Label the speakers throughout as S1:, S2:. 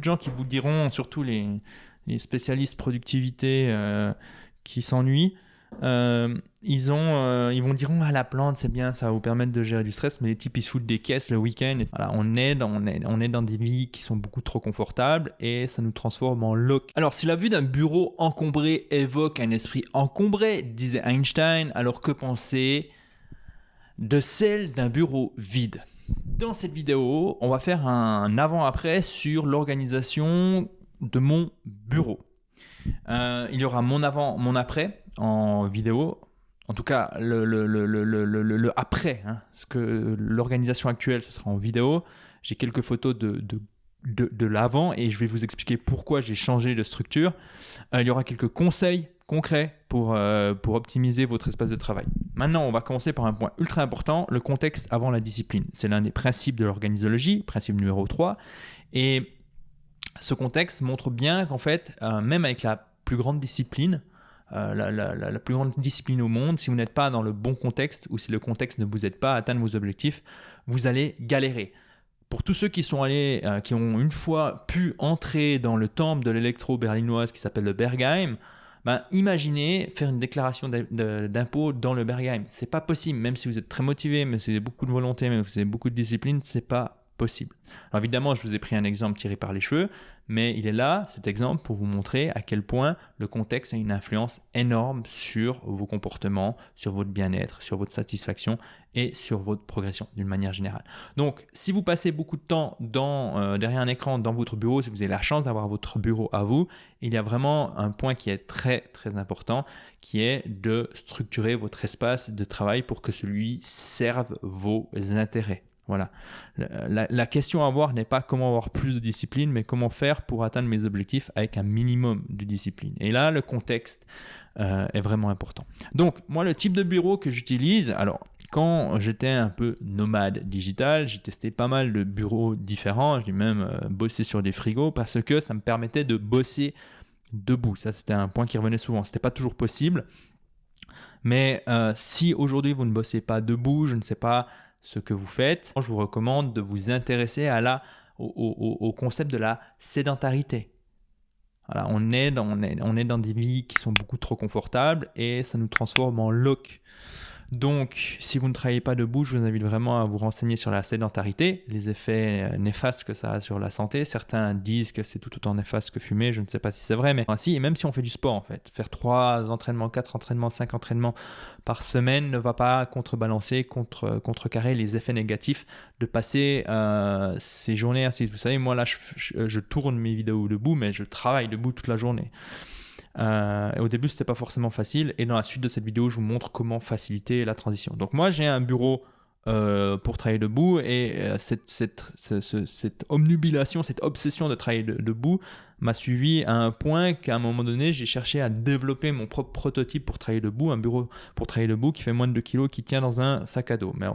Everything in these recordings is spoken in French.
S1: de gens qui vous diront, surtout les spécialistes productivité qui s'ennuient, ils vont dire ah, la plante c'est bien, ça va vous permettre de gérer du stress, mais les types ils se foutent des caisses le week-end. Voilà, on est dans des vies qui sont beaucoup trop confortables et ça nous transforme en loc. Alors si la vue d'un bureau encombré évoque un esprit encombré, disait Einstein, alors que penser de celle d'un bureau vide? Dans cette vidéo, on va faire un avant-après sur l'organisation de mon bureau. Il y aura mon avant, mon après en vidéo. En tout cas, le après, hein, parce que l'organisation actuelle, ce sera en vidéo. J'ai quelques photos de l'avant et je vais vous expliquer pourquoi j'ai changé de structure. Il y aura quelques conseils concrets pour optimiser votre espace de travail. Maintenant, on va commencer par un point ultra important, le contexte avant la discipline. C'est l'un des principes de l'organisologie, principe numéro 3. Et ce contexte montre bien qu'en fait, même avec la plus grande discipline, la plus grande discipline au monde, si vous n'êtes pas dans le bon contexte ou si le contexte ne vous aide pas à atteindre vos objectifs, vous allez galérer. Pour tous ceux qui sont allés, qui ont une fois pu entrer dans le temple de l'électro berlinoise qui s'appelle le Bergheim, imaginez faire une déclaration d'impôt dans le Bergheim. C'est pas possible, même si vous êtes très motivé, même si vous avez beaucoup de volonté, même si vous avez beaucoup de discipline, c'est pas possible. Alors évidemment, je vous ai pris un exemple tiré par les cheveux, mais il est là, cet exemple, pour vous montrer à quel point le contexte a une influence énorme sur vos comportements, sur votre bien-être, sur votre satisfaction et sur votre progression d'une manière générale. Donc, si vous passez beaucoup de temps derrière un écran dans votre bureau, si vous avez la chance d'avoir votre bureau à vous, il y a vraiment un point qui est très très important, qui est de structurer votre espace de travail pour que celui serve vos intérêts. Voilà. La question à avoir n'est pas comment avoir plus de discipline, mais comment faire pour atteindre mes objectifs avec un minimum de discipline. Et là, le contexte est vraiment important. Donc, moi, le type de bureau que j'utilise, alors, quand j'étais un peu nomade digital, j'ai testé pas mal de bureaux différents. J'ai même bossé sur des frigos parce que ça me permettait de bosser debout. Ça, c'était un point qui revenait souvent. C'était pas toujours possible. Mais si aujourd'hui, vous ne bossez pas debout, je ne sais pas ce que vous faites, je vous recommande de vous intéresser au concept de la sédentarité. Voilà, on est dans des vies qui sont beaucoup trop confortables et ça nous transforme en loc. Donc, si vous ne travaillez pas debout, je vous invite vraiment à vous renseigner sur la sédentarité, les effets néfastes que ça a sur la santé. Certains disent que c'est tout autant néfaste que fumer, je ne sais pas si c'est vrai, mais ainsi, et même si on fait du sport en fait, faire 3 entraînements, 4 entraînements, 5 entraînements par semaine ne va pas contrebalancer, contrecarrer les effets négatifs de passer ces journées assises. Vous savez, moi là, je tourne mes vidéos debout, mais je travaille debout toute la journée. Et au début, c'était pas forcément facile. Et dans la suite de cette vidéo, je vous montre comment faciliter la transition. Donc moi, j'ai un bureau pour travailler debout et cette omnubilation, cette obsession de travailler debout m'a suivi à un point qu'à un moment donné, j'ai cherché à développer mon propre prototype pour travailler debout, un bureau pour travailler debout qui fait moins de 2 kg, qui tient dans un sac à dos. Mais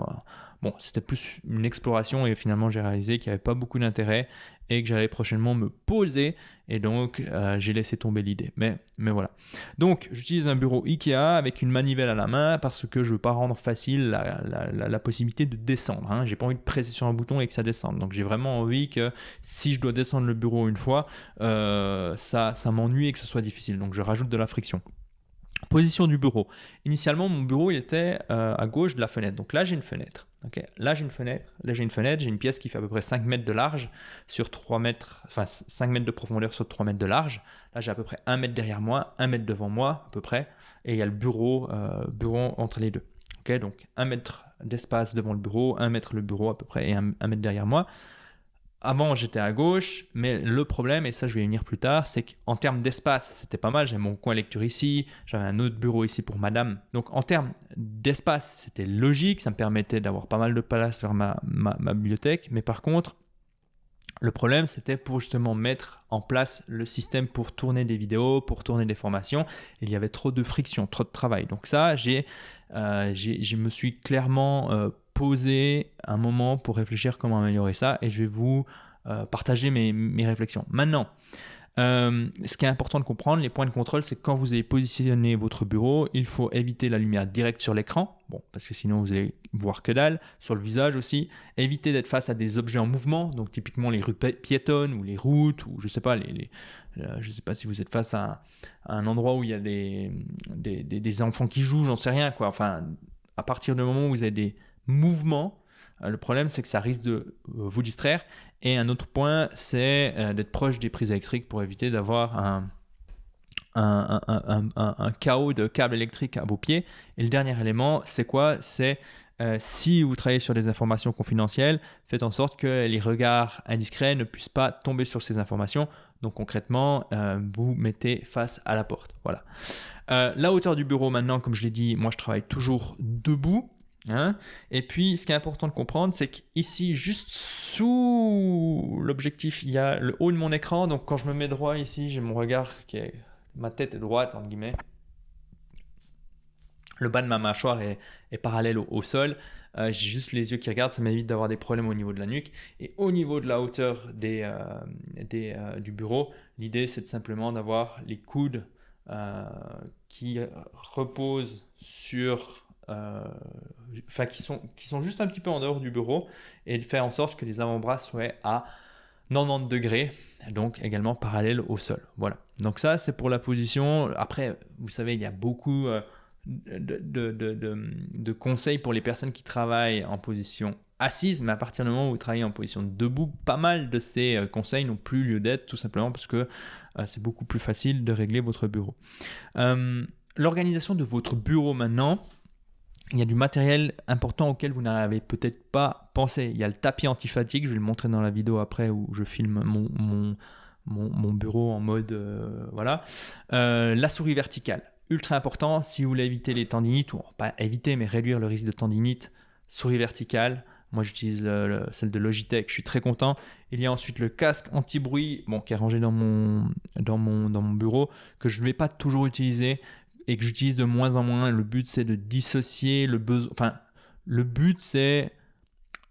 S1: bon, c'était plus une exploration et finalement, j'ai réalisé qu'il n'y avait pas beaucoup d'intérêt et que j'allais prochainement me poser et donc j'ai laissé tomber l'idée. Mais voilà. Donc, j'utilise un bureau Ikea avec une manivelle à la main parce que je ne veux pas rendre facile la possibilité de descendre. Hein. J'ai pas envie de presser sur un bouton et que ça descende. Donc, j'ai vraiment envie que si je dois descendre le bureau une fois, ça m'ennuie et que ce soit difficile. Donc, je rajoute de la friction. Position du bureau. Initialement, mon bureau il était à gauche de la fenêtre. Donc là, j'ai une fenêtre. Okay. Là, j'ai une fenêtre. J'ai une pièce qui fait à peu près 5 mètres de large sur 3 mètres, enfin 5 mètres de profondeur sur 3 mètres de large. Là, j'ai à peu près 1 mètre derrière moi, 1 mètre devant moi à peu près. Et il y a le bureau entre les deux. Okay. Donc 1 mètre d'espace devant le bureau, 1 mètre le bureau à peu près et 1 mètre derrière moi. Avant, j'étais à gauche, mais le problème, et ça je vais y venir plus tard, c'est qu'en termes d'espace, c'était pas mal. J'avais mon coin lecture ici, j'avais un autre bureau ici pour madame. Donc en termes d'espace, c'était logique, ça me permettait d'avoir pas mal de place vers ma bibliothèque. Mais par contre, le problème, c'était pour justement mettre en place le système pour tourner des vidéos, pour tourner des formations. Il y avait trop de friction, trop de travail. Donc ça, je me suis clairement poser un moment pour réfléchir comment améliorer ça et je vais vous partager mes réflexions. Maintenant, Ce qui est important de comprendre, les points de contrôle, c'est que quand vous allez positionner votre bureau, il faut éviter la lumière directe sur l'écran, parce que sinon vous allez voir que dalle, sur le visage aussi. Éviter d'être face à des objets en mouvement, donc typiquement les rues piétonnes ou les routes, ou je sais pas, je sais pas si vous êtes face à un endroit où il y a des enfants qui jouent, j'en sais rien, quoi. Enfin, à partir du moment où vous avez des mouvements, le problème, c'est que ça risque de vous distraire. Et un autre point, c'est d'être proche des prises électriques pour éviter d'avoir un chaos de câbles électriques à vos pieds. Et le dernier élément, c'est quoi ? C'est si vous travaillez sur des informations confidentielles, faites en sorte que les regards indiscrets ne puissent pas tomber sur ces informations. Donc concrètement, vous mettez face à la porte. Voilà. La hauteur du bureau maintenant, comme je l'ai dit, moi je travaille toujours debout. Et puis, ce qui est important de comprendre, c'est qu'ici, juste sous l'objectif, il y a le haut de mon écran. Donc, quand je me mets droit ici, j'ai mon regard ma tête est droite, entre guillemets. Le bas de ma mâchoire est parallèle au sol. J'ai juste les yeux qui regardent, ça m'évite d'avoir des problèmes au niveau de la nuque. Et au niveau de la hauteur du bureau, l'idée, c'est simplement d'avoir les coudes qui reposent sur... qui sont juste un petit peu en dehors du bureau et de faire en sorte que les avant-bras soient à 90 degrés, donc également parallèles au sol. Voilà. Donc ça, c'est pour la position. Après, vous savez, il y a beaucoup de conseils pour les personnes qui travaillent en position assise, mais à partir du moment où vous travaillez en position debout, pas mal de ces conseils n'ont plus lieu d'être, tout simplement parce que c'est beaucoup plus facile de régler votre bureau. L'organisation de votre bureau maintenant, il y a du matériel important auquel vous n'avez peut-être pas pensé. Il y a le tapis anti-fatigue, je vais le montrer dans la vidéo après où je filme mon bureau en mode voilà. La souris verticale, ultra important si vous voulez éviter les tendinites, ou pas éviter mais réduire le risque de tendinite, souris verticale. Moi j'utilise celle de Logitech, je suis très content. Il y a ensuite le casque anti-bruit qui est rangé dans mon bureau, que je ne vais pas toujours utiliser et que j'utilise de moins en moins. Le but, c'est de dissocier le besoin. Enfin, le but, c'est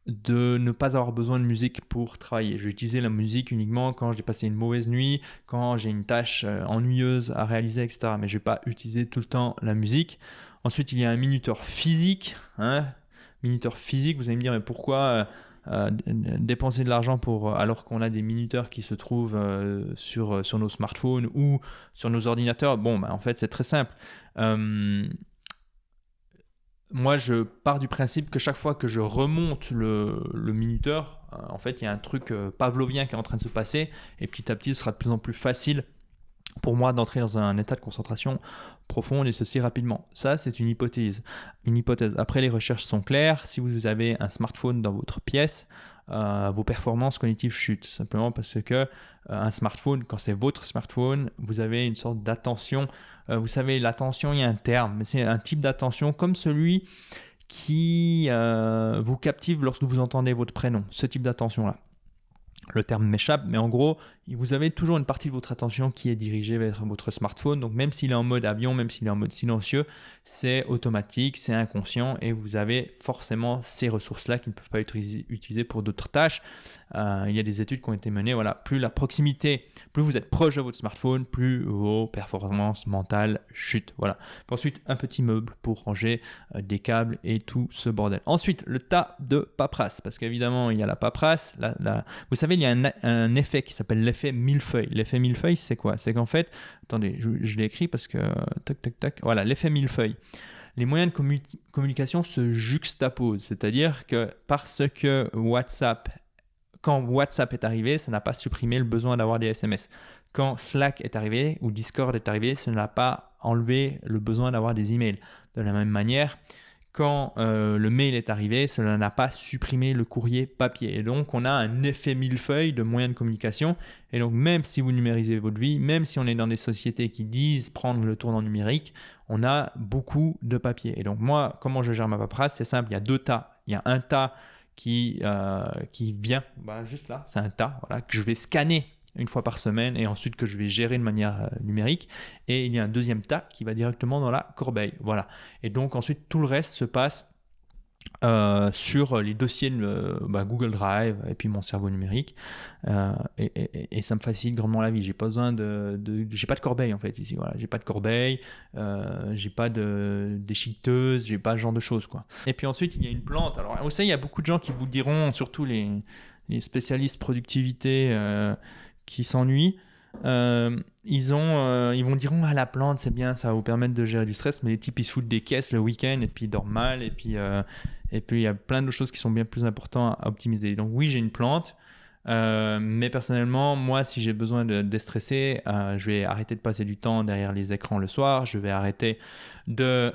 S1: de ne pas avoir besoin de musique pour travailler. Je vais utiliser la musique uniquement quand j'ai passé une mauvaise nuit, quand j'ai une tâche ennuyeuse à réaliser, etc. Mais je ne vais pas utiliser tout le temps la musique. Ensuite, il y a un minuteur physique. Minuteur physique, vous allez me dire, mais pourquoi dépenser de l'argent alors qu'on a des minuteurs qui se trouvent sur nos smartphones ou sur nos ordinateurs? En fait, c'est très simple. Moi, je pars du principe que chaque fois que je remonte le minuteur, en fait, il y a un truc pavlovien qui est en train de se passer et petit à petit, ce sera de plus en plus facile pour moi d'entrer dans un état de concentration profonde et ceci rapidement. Ça, c'est une hypothèse. Après, les recherches sont claires. Si vous avez un smartphone dans votre pièce, vos performances cognitives chutent. Simplement parce que un smartphone, quand c'est votre smartphone, vous avez une sorte d'attention. Vous savez, l'attention, il y a un terme, mais c'est un type d'attention comme celui qui vous captive lorsque vous entendez votre prénom. Ce type d'attention-là. Le terme m'échappe, mais en gros, vous avez toujours une partie de votre attention qui est dirigée vers votre smartphone. Donc même s'il est en mode avion, même s'il est en mode silencieux, c'est automatique, c'est inconscient et vous avez forcément ces ressources-là qui ne peuvent pas être utilisées pour d'autres tâches. Il y a des études qui ont été menées. Voilà, plus la proximité, plus vous êtes proche de votre smartphone, plus vos performances mentales chutent. Voilà. Puis ensuite, un petit meuble pour ranger des câbles et tout ce bordel. Ensuite, le tas de paperasse, parce qu'évidemment, il y a la paperasse. Vous savez, il y a un effet qui s'appelle l'effet millefeuille. L'effet millefeuille, c'est quoi? C'est qu'en fait, attendez, je l'ai écrit parce que tac. Voilà, l'effet millefeuille. Les moyens de communication se juxtaposent, c'est-à-dire que parce que quand WhatsApp est arrivé, ça n'a pas supprimé le besoin d'avoir des SMS. Quand Slack est arrivé ou Discord est arrivé, ça n'a pas enlevé le besoin d'avoir des emails. De la même manière, quand le mail est arrivé, cela n'a pas supprimé le courrier papier. Et donc, on a un effet millefeuille de moyens de communication. Et donc, même si vous numérisez votre vie, même si on est dans des sociétés qui disent prendre le tournant numérique, on a beaucoup de papier. Et donc, moi, comment je gère ma paperasse? C'est simple, il y a deux tas. Il y a un tas qui vient, juste là, c'est un tas que je vais scanner une fois par semaine et ensuite que je vais gérer de manière numérique. Et il y a un deuxième tas qui va directement dans la corbeille. Voilà. Et donc ensuite, tout le reste se passe sur les dossiers de Google Drive et puis mon cerveau numérique. Et ça me facilite grandement la vie. J'ai pas besoin j'ai pas de corbeille en fait ici. Voilà, j'ai pas de corbeille, j'ai pas d'échiqueteuse, j'ai pas ce genre de choses quoi. Et puis ensuite il y a une plante. Alors vous savez, il y a beaucoup de gens qui vous diront, surtout les spécialistes productivité qui s'ennuient. Ils vont dire la plante c'est bien, ça va vous permettre de gérer du stress, mais les types ils se foutent des caisses le week-end et puis ils dorment mal et puis il y a plein de choses qui sont bien plus importantes à optimiser. Donc oui, j'ai une plante, mais personnellement moi si j'ai besoin de déstresser, je vais arrêter de passer du temps derrière les écrans le soir, je vais arrêter de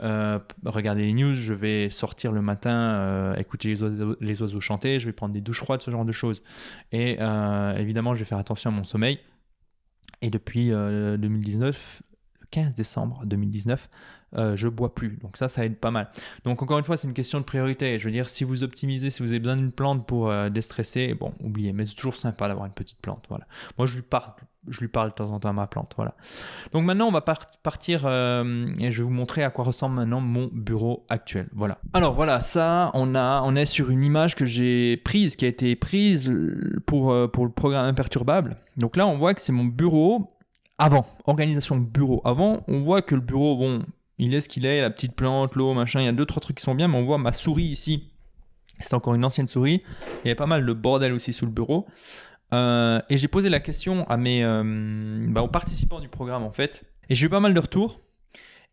S1: regarder les news, je vais sortir le matin, écouter les oiseaux chanter, je vais prendre des douches froides, ce genre de choses. Et évidemment je vais faire attention à mon sommeil. Et depuis 2019, le 15 décembre 2019, je bois plus. Donc ça aide pas mal. Donc encore une fois, c'est une question de priorité. Je veux dire, si vous optimisez, si vous avez besoin d'une plante pour déstresser, bon, oubliez. Mais c'est toujours sympa d'avoir une petite plante. Voilà. Moi, je lui parle de temps en temps à ma plante. Voilà. Donc maintenant, on va partir et je vais vous montrer à quoi ressemble maintenant mon bureau actuel. Voilà. Alors voilà, ça, on est sur une image que j'ai prise, qui a été prise pour le programme Imperturbable. Donc là, on voit que c'est mon bureau avant, organisation bureau. Avant, on voit que le bureau, bon, il est ce qu'il est, la petite plante, l'eau, machin, il y a 2-3 trucs qui sont bien, mais on voit ma souris ici. C'est encore une ancienne souris. Il y avait pas mal de bordel aussi sous le bureau. Et j'ai posé la question à aux participants du programme en fait. Et j'ai eu pas mal de retours.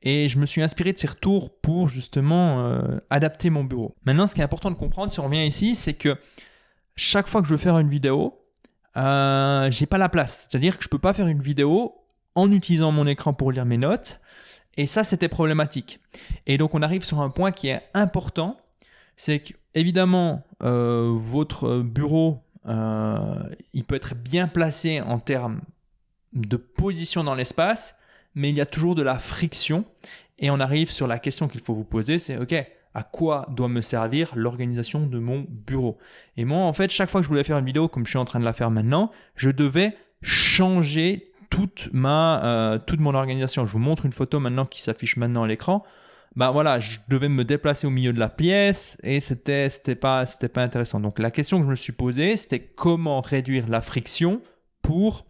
S1: Et je me suis inspiré de ces retours pour justement adapter mon bureau. Maintenant, ce qui est important de comprendre, si on revient ici, c'est que chaque fois que je veux faire une vidéo, j'ai pas la place. C'est-à-dire que je peux pas faire une vidéo en utilisant mon écran pour lire mes notes. Et ça, c'était problématique. Et donc, on arrive sur un point qui est important. C'est qu'évidemment, votre bureau, il peut être bien placé en termes de position dans l'espace, mais il y a toujours de la friction. Et on arrive sur la question qu'il faut vous poser, c'est OK, à quoi doit me servir l'organisation de mon bureau? Et moi, en fait, chaque fois que je voulais faire une vidéo, comme je suis en train de la faire maintenant, je devais changer toute mon organisation. Je vous montre une photo maintenant qui s'affiche maintenant à l'écran. Voilà, je devais me déplacer au milieu de la pièce et c'était pas intéressant. Donc la question que je me suis posée, c'était comment réduire la friction pour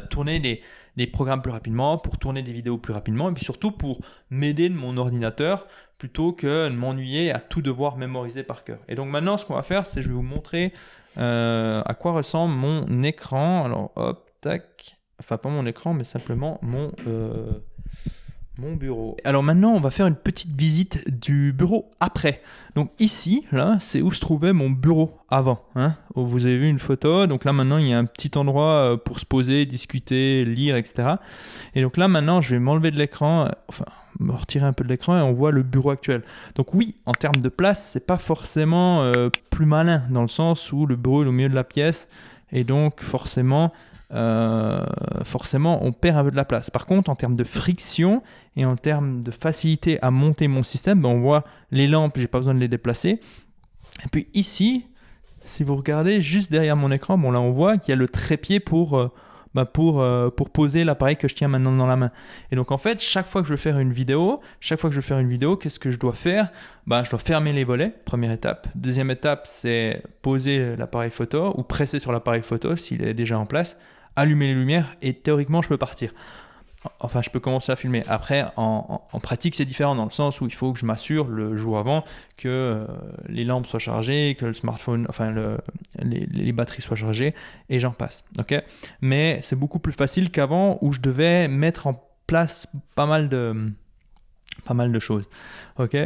S1: tourner des programmes plus rapidement, pour tourner des vidéos plus rapidement et puis surtout pour m'aider de mon ordinateur plutôt que de m'ennuyer à tout devoir mémoriser par cœur. Et donc maintenant, ce qu'on va faire, c'est que je vais vous montrer à quoi ressemble mon écran. Alors hop, tac, enfin pas mon écran, mais simplement mon bureau. Alors maintenant, on va faire une petite visite du bureau après. Donc ici, là, c'est où se trouvait mon bureau avant. Vous avez vu une photo. Donc là, maintenant, il y a un petit endroit pour se poser, discuter, lire, etc. Et donc là, maintenant, je vais m'enlever de l'écran, me retirer un peu de l'écran et on voit le bureau actuel. Donc oui, en termes de place, c'est pas forcément plus malin dans le sens où le bureau est au milieu de la pièce et donc forcément, on perd un peu de la place. Par contre, en termes de friction et en termes de facilité à monter mon système, on voit les lampes, j'ai pas besoin de les déplacer. Et puis ici, si vous regardez juste derrière mon écran, là on voit qu'il y a le trépied pour poser l'appareil que je tiens maintenant dans la main. Et donc en fait, chaque fois que je veux faire une vidéo, qu'est-ce que je dois faire? Je dois fermer les volets, première étape. Deuxième étape, c'est poser l'appareil photo ou presser sur l'appareil photo s'il est déjà en place, allumer les lumières et théoriquement, je peux partir. Enfin, je peux commencer à filmer. Après, en pratique, c'est différent dans le sens où il faut que je m'assure le jour avant que les lampes soient chargées, que le smartphone, les batteries soient chargées et j'en passe. Okay, mais c'est beaucoup plus facile qu'avant où je devais mettre en place pas mal de choses. Okay,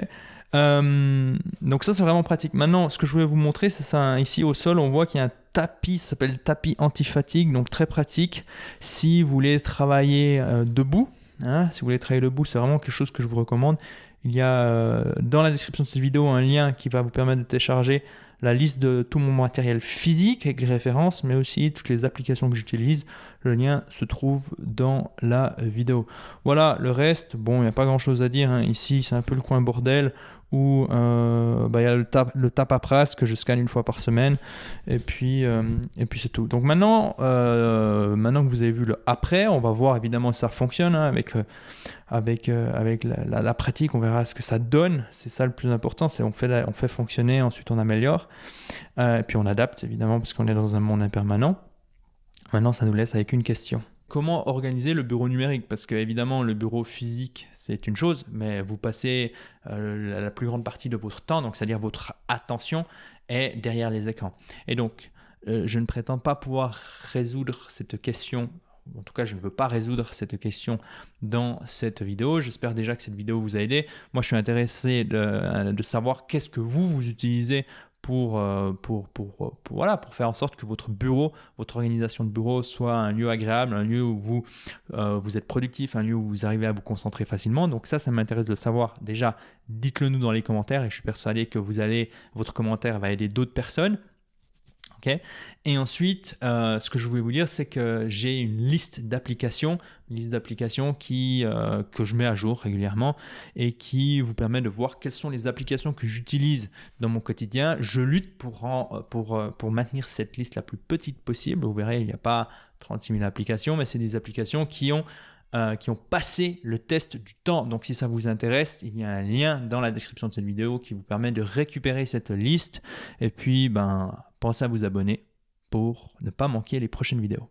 S1: donc ça, c'est vraiment pratique. Maintenant, ce que je voulais vous montrer, c'est ça. Ici, au sol, on voit qu'il y a un tapis, ça s'appelle tapis anti-fatigue, donc très pratique si vous voulez travailler debout. Si vous voulez travailler debout, c'est vraiment quelque chose que je vous recommande. Il y a dans la description de cette vidéo un lien qui va vous permettre de télécharger la liste de tout mon matériel physique avec les références, mais aussi toutes les applications que j'utilise. Le lien se trouve dans la vidéo. Voilà, le reste, il n'y a pas grand chose à dire. Ici, c'est un peu le coin bordel où il y a le tapapras que je scanne une fois par semaine, et puis c'est tout. Donc maintenant que vous avez vu le après, on va voir évidemment si ça fonctionne, hein, avec la pratique, on verra ce que ça donne. C'est ça le plus important, c'est on fait fonctionner, ensuite on améliore, et puis on adapte évidemment parce qu'on est dans un monde impermanent. Maintenant, ça nous laisse avec une question. Comment organiser le bureau numérique? Parce que évidemment, le bureau physique, c'est une chose, mais vous passez la plus grande partie de votre temps, donc c'est-à-dire votre attention, est derrière les écrans. Et donc, je ne prétends pas pouvoir résoudre cette question. En tout cas, je ne veux pas résoudre cette question dans cette vidéo. J'espère déjà que cette vidéo vous a aidé. Moi, je suis intéressé de savoir qu'est-ce que vous utilisez pour faire en sorte que votre bureau, votre organisation de bureau soit un lieu agréable, un lieu où vous êtes productif, un lieu où vous arrivez à vous concentrer facilement. Donc ça m'intéresse de le savoir. Déjà, dites-le nous dans les commentaires et je suis persuadé que votre commentaire va aider d'autres personnes. Okay. Et ensuite, ce que je voulais vous dire, c'est que j'ai une liste d'applications que je mets à jour régulièrement et qui vous permet de voir quelles sont les applications que j'utilise dans mon quotidien. Je lutte pour maintenir cette liste la plus petite possible. Vous verrez, il n'y a pas 36 000 applications, mais c'est des applications qui ont passé le test du temps. Donc si ça vous intéresse, il y a un lien dans la description de cette vidéo qui vous permet de récupérer cette liste. Et puis, pensez à vous abonner pour ne pas manquer les prochaines vidéos.